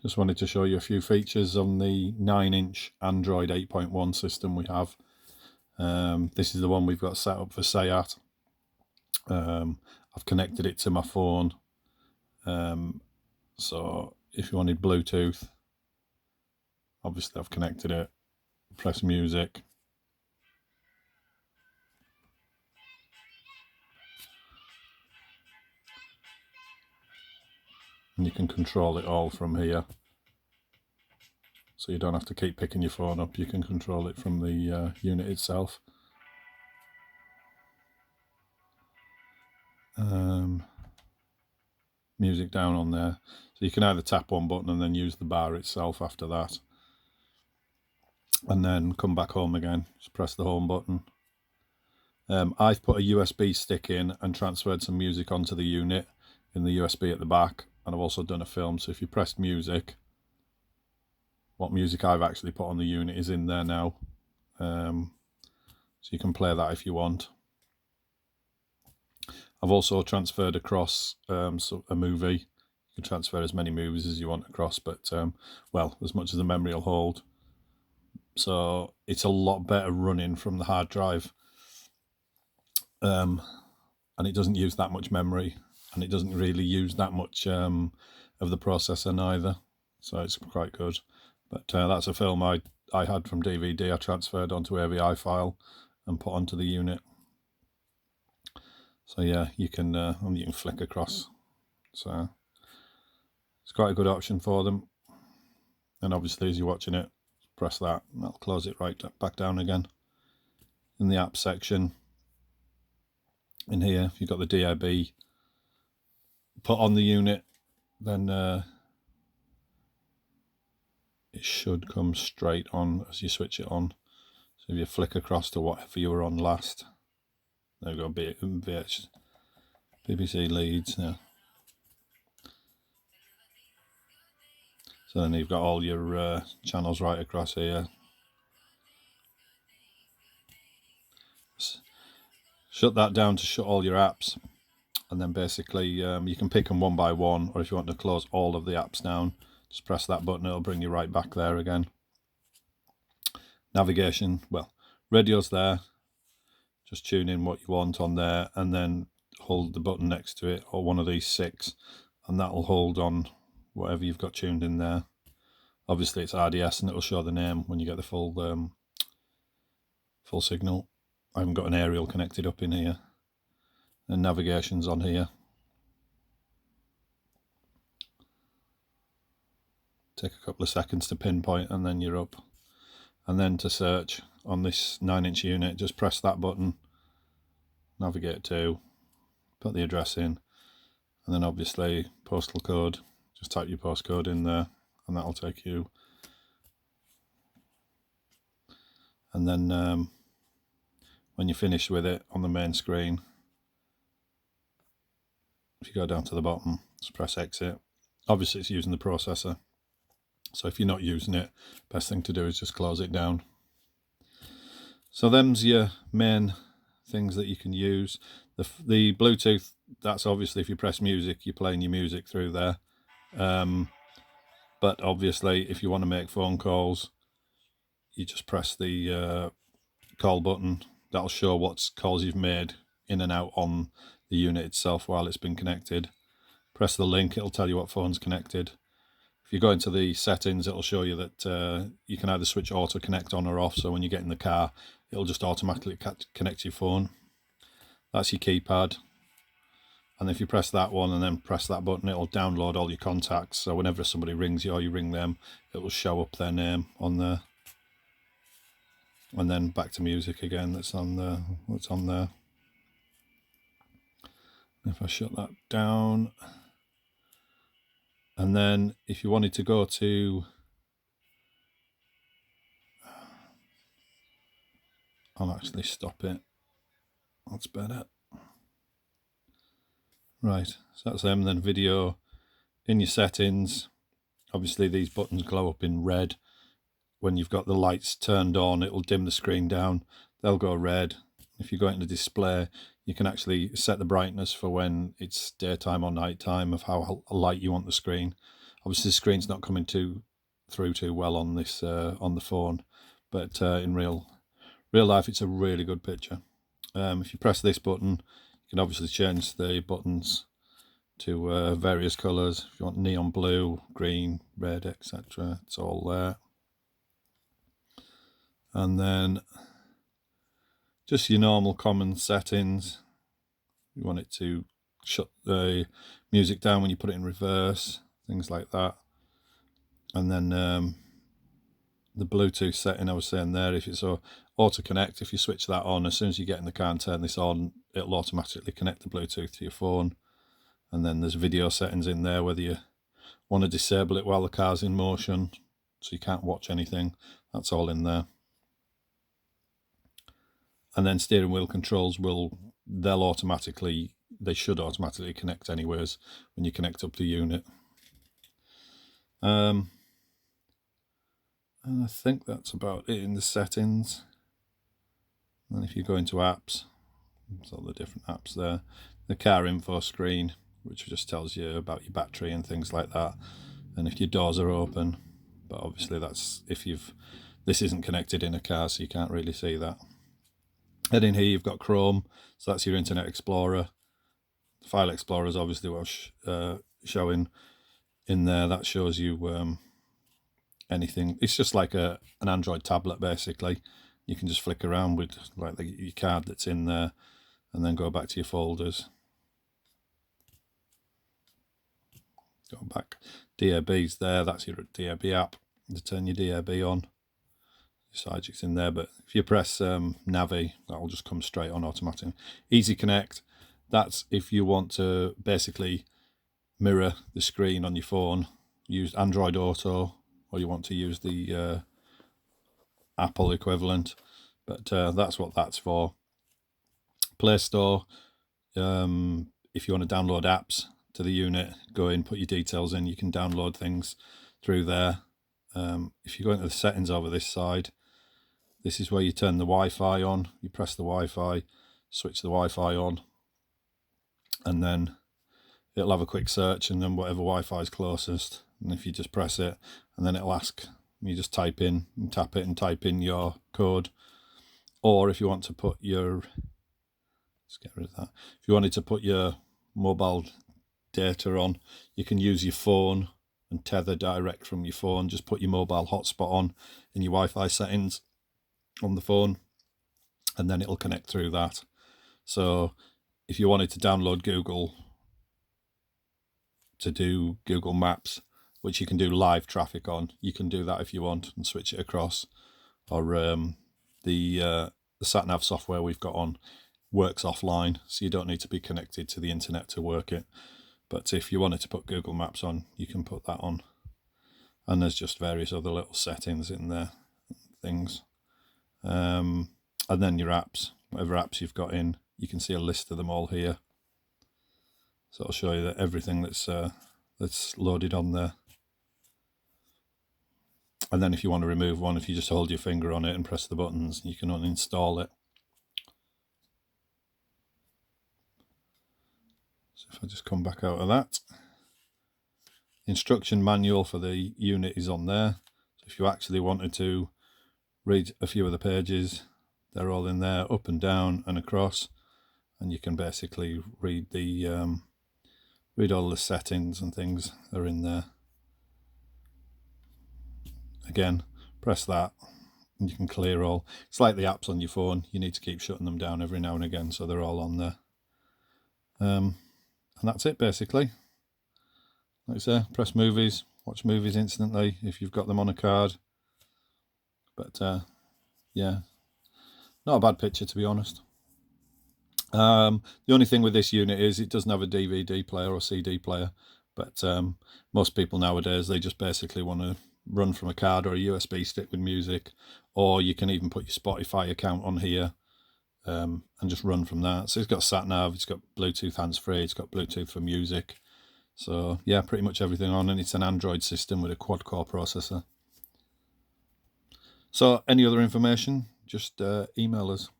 Just wanted to show you a few features on the 9-inch Android 8.1 system we have. This is the one we've got set up for SEAT. I've connected it to my phone. So if you wanted Bluetooth, obviously I've connected it. Press music. And you can control it all from here. So you don't have to keep picking your phone up. You can control it from the unit itself. Music down on there. So you can either tap one button and then use the bar itself after that. And then come back home again. Just press the home button. I've put a USB stick in and transferred some music onto the unit in the USB at the back. And I've also done a film. So if you press music, what music I've actually put on the unit is in there now. So you can play that if you want. I've also transferred across a movie. You can transfer as many movies as you want across, but well, as much as the memory will hold. So it's a lot better running from the hard drive. And it doesn't use that much memory, and it doesn't really use that much of the processor neither. So it's quite good. But that's a film I had from DVD. I transferred onto AVI file and put onto the unit. So yeah, you can flick across. So it's quite a good option for them. And obviously, as you're watching it, press that, and that'll close it right back down again. In the app section, in here, if you've got the DAB put on the unit, then it should come straight on as you switch it on. So if you flick across to whatever you were on last, there we go, BBC Leeds now. So then you've got all your channels right across here. Shut that down to shut all your apps, and then basically you can pick them one by one, or if you want to close all of the apps down, just press that button, it'll bring you right back there again. Navigation, well, radio's there, just tune in what you want on there, and then hold the button next to it, or one of these 6, and that'll hold on whatever you've got tuned in there. Obviously it's RDS, and it'll show the name when you get the full full signal. I haven't got an aerial connected up in here. And navigation's on here. Take a couple of seconds to pinpoint, and then you're up. And then to search on this 9-inch unit, just press that button, navigate to, put the address in, and then obviously postal code. Just type your postcode in there, and that'll take you. And then when you're finished with it on the main screen, if you go down to the bottom, just press exit. Obviously it's using the processor, so if you're not using it, best thing to do is just close it down. So them's your main things that you can use. The Bluetooth, that's obviously if you press music, you're playing your music through there. But obviously if you want to make phone calls, you just press the call button. That'll show what calls you've made in and out on the unit itself while it's been connected. Press the link, it'll tell you what phone's connected. If you go into the settings, it'll show you that you can either switch auto connect on or off, so when you get in the car, it'll just automatically connect your phone. That's your keypad. And if you press that one and then press that button, it'll download all your contacts, so whenever somebody rings you or you ring them, it will show up their name on there. And then back to music again, that's on there. What's on there? If I shut that down, and then if you wanted to go to, I'll actually stop it. That's better. Right, so that's them. Then video, in your settings, obviously these buttons glow up in red. When you've got the lights turned on, it'll dim the screen down. They'll go red. If you go into display, you can actually set the brightness for when it's daytime or nighttime of how light you want the screen. Obviously the screen's not coming through too well on this on the phone, but in real life it's a really good picture. If you press this button, you can obviously change the buttons to various colours. If you want neon blue, green, red, etc., it's all there. And then just your normal common settings. You want it to shut the music down when you put it in reverse, things like that. And then the Bluetooth setting I was saying there, if it's auto connect, if you switch that on, as soon as you get in the car and turn this on, it'll automatically connect the Bluetooth to your phone. And then there's video settings in there, whether you want to disable it while the car's in motion so you can't watch anything, that's all in there. And then steering wheel controls they should automatically connect anyways when you connect up the unit. And I think that's about it in the settings. And if you go into apps, there's all the different apps there. The car info screen, which just tells you about your battery and things like that, and if your doors are open. But obviously that's if this isn't connected in a car, so you can't really see that. And in here you've got Chrome, so that's your Internet Explorer. File Explorer is obviously what I'm showing in there. That shows you anything. It's just like an Android tablet basically. You can just flick around with like your card that's in there and then go back to your folders. Go back. DAB's there, that's your DAB app to turn your DAB on. Your Sigic's in there, but if you press Navi, that'll just come straight on automatically. Easy Connect, that's if you want to basically mirror the screen on your phone, use Android Auto, or you want to use the Apple equivalent, but that's what that's for. Play Store, if you want to download apps to the unit, go in, put your details in, you can download things through there. If you go into the settings over this side, this is where you turn the Wi-Fi on. You press the Wi-Fi, switch the Wi-Fi on, and then it'll have a quick search, and then whatever Wi-Fi is closest, and if you just press it, and then it'll ask, you just type in and tap it and type in your code. Or if you want to put your, let's get rid of that, if you wanted to put your mobile data on, you can use your phone and tether direct from your phone. Just put your mobile hotspot on in your Wi-Fi settings on the phone, and then it'll connect through that. So if you wanted to download Google to do Google Maps, which you can do live traffic on, you can do that if you want and switch it across. Or the sat-nav software we've got on works offline, so you don't need to be connected to the internet to work it. But if you wanted to put Google Maps on, you can put that on. And there's just various other little settings in there, things. And then your apps, whatever apps you've got in, you can see a list of them all here. So I'll show you that everything that's loaded on there. And then if you want to remove one, if you just hold your finger on it and press the buttons, you can uninstall it. So if I just come back out of that, the instruction manual for the unit is on there. So if you actually wanted to read a few of the pages, they're all in there, up and down and across, and you can basically read the read all the settings and things are in there. Again, press that and you can clear all. It's like the apps on your phone, you need to keep shutting them down every now and again, so they're all on there. And that's it basically. Like I say, press movies, watch movies instantly if you've got them on a card. But yeah, not a bad picture to be honest. The only thing with this unit is it doesn't have a DVD player or CD player, but most people nowadays, they just basically want to run from a card or a USB stick with music, or you can even put your Spotify account on here and just run from that. So it's got sat-nav, it's got Bluetooth hands-free, it's got Bluetooth for music. So yeah, pretty much everything on, and it's an Android system with a quad-core processor. So any other information, just email us.